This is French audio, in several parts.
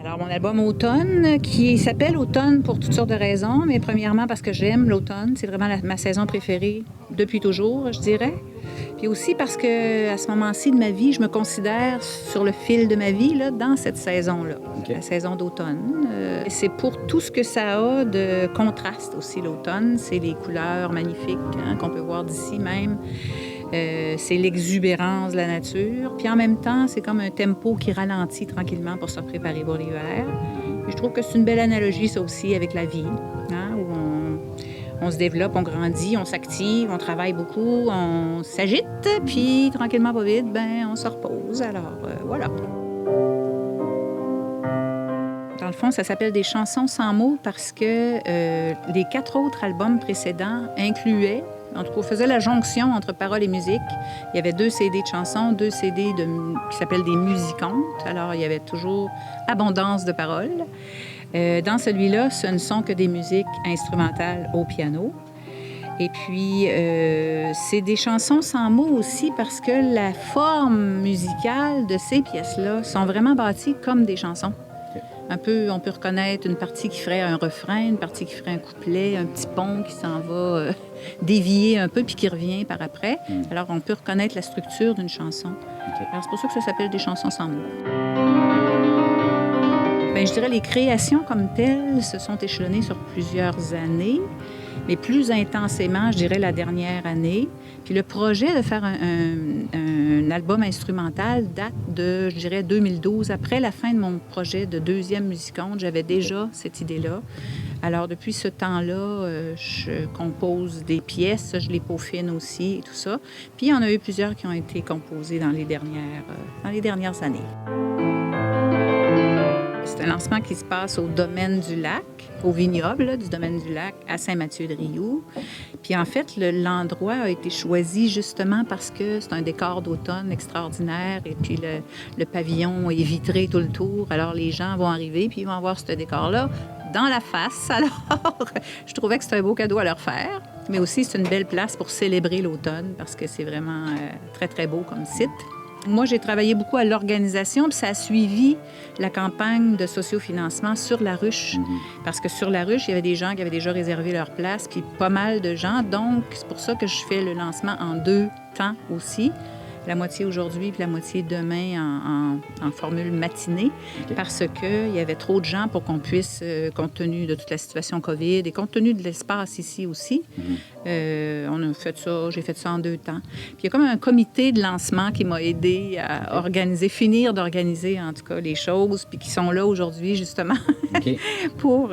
Alors, mon album Automne, qui s'appelle Automne pour toutes sortes de raisons, mais premièrement parce que j'aime l'automne. C'est vraiment ma saison préférée depuis toujours, je dirais. Puis aussi parce que à ce moment-ci de ma vie, je me considère sur le fil de ma vie là, dans cette saison-là, la saison d'automne. C'est pour tout ce que ça a de contraste aussi, l'automne. C'est les couleurs magnifiques qu'on peut voir d'ici même. C'est l'exubérance de la nature. Puis en même temps, c'est comme un tempo qui ralentit tranquillement pour se préparer pour l'hiver. Puis je trouve que c'est une belle analogie, ça aussi, avec la vie, où on se développe, on grandit, on s'active, on travaille beaucoup, on s'agite, puis tranquillement, pas vite, on se repose. Alors, voilà. Dans le fond, ça s'appelle des chansons sans mots parce que les 4 autres albums précédents incluaient, en tout cas, faisait la jonction entre paroles et musique. Il y avait 2 CD de chansons, 2 CD qui s'appellent des musicantes. Alors, il y avait toujours abondance de paroles. Dans celui-là, ce ne sont que des musiques instrumentales au piano. Et puis, c'est des chansons sans mots aussi parce que la forme musicale de ces pièces-là sont vraiment bâties comme des chansons. Un peu, on peut reconnaître une partie qui ferait un refrain, une partie qui ferait un couplet, un petit pont qui s'en va dévier un peu puis qui revient par après. Alors, on peut reconnaître la structure d'une chanson. Alors, c'est pour ça que ça s'appelle des chansons sans mots. Je dirais les créations comme telles se sont échelonnées sur plusieurs années, mais plus intensément, je dirais, la dernière année. Puis le projet de faire un album instrumental date de, je dirais, 2012. Après la fin de mon projet de deuxième musicante, j'avais déjà cette idée-là. Alors, depuis ce temps-là, je compose des pièces, je les peaufine aussi et tout ça. Puis, il y en a eu plusieurs qui ont été composées dans les dernières années. C'est un lancement qui se passe au domaine du lac, au vignoble du domaine du lac à Saint-Mathieu-de-Rioux. Puis en fait, l'endroit a été choisi justement parce que c'est un décor d'automne extraordinaire et puis le pavillon est vitré tout le tour. Alors les gens vont arriver puis ils vont voir ce décor-là dans la face. Alors je trouvais que c'était un beau cadeau à leur faire. Mais aussi, c'est une belle place pour célébrer l'automne parce que c'est vraiment très, très beau comme site. Moi, j'ai travaillé beaucoup à l'organisation, puis ça a suivi la campagne de sociofinancement sur la ruche. Parce que sur la ruche, il y avait des gens qui avaient déjà réservé leur place, puis pas mal de gens. Donc, c'est pour ça que je fais le lancement en 2 temps aussi. La moitié aujourd'hui puis la moitié demain en formule matinée, parce qu'il y avait trop de gens pour qu'on puisse, compte tenu de toute la situation COVID et compte tenu de l'espace ici aussi, on a fait ça, j'ai fait ça en 2 temps. Puis il y a comme un comité de lancement qui m'a aidé à finir d'organiser en tout cas les choses, puis qui sont là aujourd'hui justement pour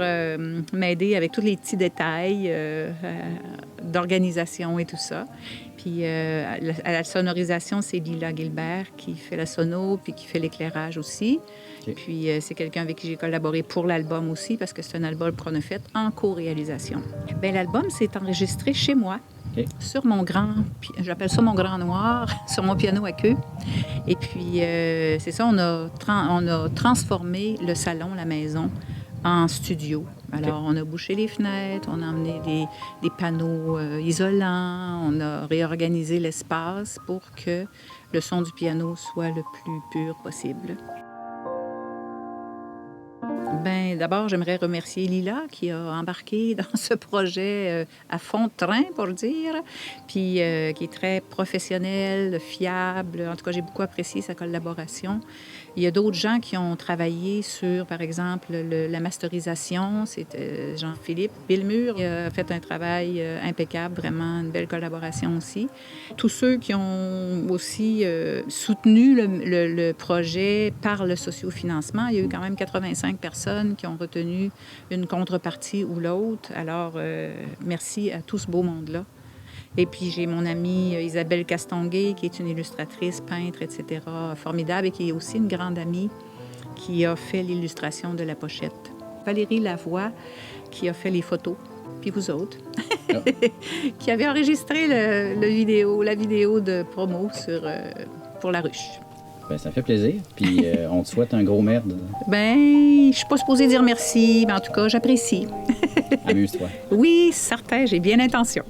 m'aider avec tous les petits détails d'organisation et tout ça. Puis à la sonorisation, c'est Lila Gilbert qui fait la sono puis qui fait l'éclairage aussi. Puis c'est quelqu'un avec qui j'ai collaboré pour l'album aussi parce que c'est un album qu'on a fait en co-réalisation. L'album s'est enregistré chez moi, sur mon j'appelle ça mon grand noir, sur mon piano à queue. Et puis c'est ça, on a transformé le salon, la maison, en studio. Alors, on a bouché les fenêtres, on a emmené des panneaux isolants, on a réorganisé l'espace pour que le son du piano soit le plus pur possible. D'abord, j'aimerais remercier Lila qui a embarqué dans ce projet à fond de train, pour le dire, puis qui est très professionnel, fiable. En tout cas, j'ai beaucoup apprécié sa collaboration. Il y a d'autres gens qui ont travaillé sur, par exemple, la masterisation. C'est Jean-Philippe Villemur qui a fait un travail impeccable, vraiment une belle collaboration aussi. Tous ceux qui ont aussi soutenu le projet par le sociofinancement, il y a eu quand même 85 personnes qui ont retenu une contrepartie ou l'autre. Alors, merci à tout ce beau monde-là. Et puis, j'ai mon amie Isabelle Castonguay, qui est une illustratrice, peintre, etc., formidable, et qui est aussi une grande amie, qui a fait l'illustration de la pochette. Valérie Lavoie, qui a fait les photos. Puis vous autres, qui avez enregistré la vidéo de promo pour la ruche. Ben, ça fait plaisir. Puis on te souhaite un gros merde. Ben, je suis pas supposée dire merci, mais en tout cas, j'apprécie. Amuse-toi. Oui, certain, j'ai bien l'intention.